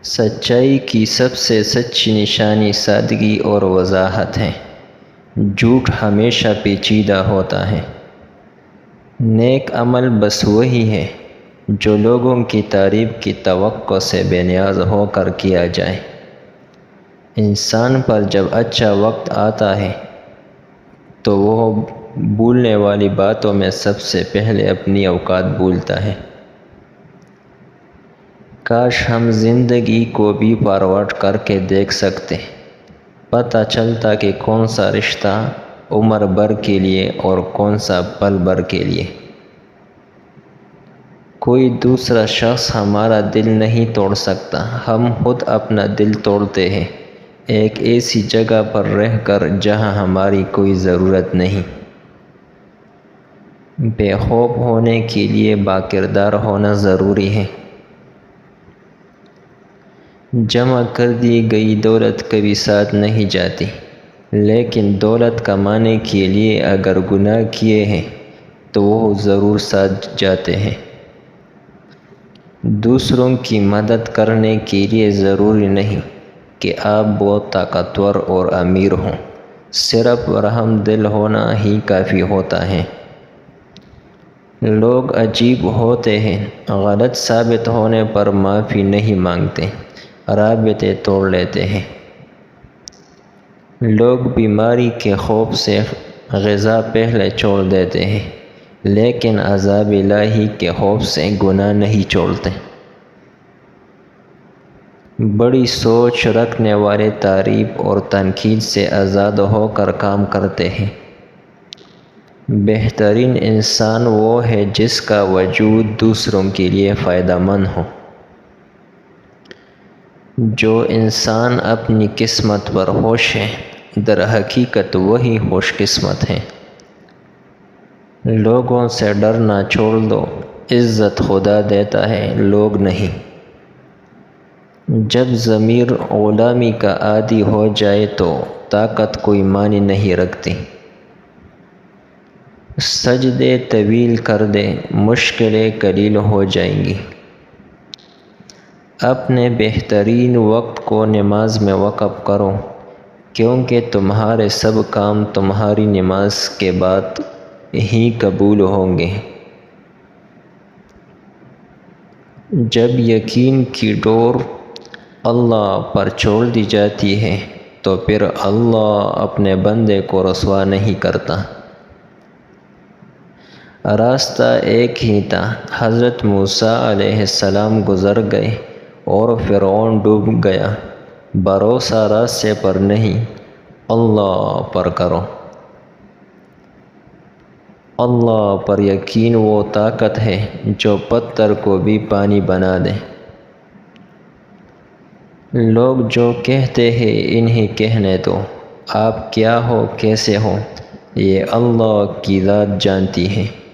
سچائی کی سب سے سچی نشانی سادگی اور وضاحت ہے۔ جھوٹ ہمیشہ پیچیدہ ہوتا ہے۔ نیک عمل بس وہی ہے جو لوگوں کی تعریف کی توقع سے بے نیاز ہو کر کیا جائے۔ انسان پر جب اچھا وقت آتا ہے تو وہ بھولنے والی باتوں میں سب سے پہلے اپنی اوقات بھولتا ہے۔ کاش ہم زندگی کو بھی فارورڈ کر کے دیکھ سکتے، پتہ چلتا کہ کون سا رشتہ عمر بھر کے لیے اور کون سا پل بھر کے لیے۔ کوئی دوسرا شخص ہمارا دل نہیں توڑ سکتا، ہم خود اپنا دل توڑتے ہیں، ایک ایسی جگہ پر رہ کر جہاں ہماری کوئی ضرورت نہیں۔ بے خوف ہونے کے لیے باکردار ہونا ضروری ہے۔ جمع کر دی گئی دولت کبھی ساتھ نہیں جاتی، لیکن دولت کمانے کے لیے اگر گناہ کیے ہیں تو وہ ضرور ساتھ جاتے ہیں۔ دوسروں کی مدد کرنے کے لیے ضروری نہیں کہ آپ بہت طاقتور اور امیر ہوں، صرف رحم دل ہونا ہی کافی ہوتا ہے۔ لوگ عجیب ہوتے ہیں، غلط ثابت ہونے پر معافی نہیں مانگتے، رابطے توڑ لیتے ہیں۔ لوگ بیماری کے خوف سے غذا پہلے چھوڑ دیتے ہیں، لیکن عذاب الہی کے خوف سے گناہ نہیں چھوڑتے۔ بڑی سوچ رکھنے والے تعریف اور تنقید سے آزاد ہو کر کام کرتے ہیں۔ بہترین انسان وہ ہے جس کا وجود دوسروں کے لیے فائدہ مند ہو۔ جو انسان اپنی قسمت پر خوش ہے، در حقیقت وہی خوش قسمت ہے۔ لوگوں سے ڈرنا چھوڑ دو، عزت خدا دیتا ہے، لوگ نہیں۔ جب ضمیر غلامی کا عادی ہو جائے تو طاقت کوئی معنی نہیں رکھتی۔ سجدے طویل کر دے، مشکلیں قلیل ہو جائیں گی۔ اپنے بہترین وقت کو نماز میں وقف کرو، کیونکہ تمہارے سب کام تمہاری نماز کے بعد ہی قبول ہوں گے۔ جب یقین کی ڈور اللہ پر چھوڑ دی جاتی ہے تو پھر اللہ اپنے بندے کو رسوا نہیں کرتا۔ راستہ ایک ہی تھا، حضرت موسیٰ علیہ السلام گزر گئے اور فرعون ڈوب گیا۔ بھروسہ راستے پر نہیں، اللہ پر کرو۔ اللہ پر یقین وہ طاقت ہے جو پتھر کو بھی پانی بنا دے۔ لوگ جو کہتے ہیں انہیں کہنے دو، آپ کیا ہو کیسے ہو، یہ اللہ کی ذات جانتی ہے۔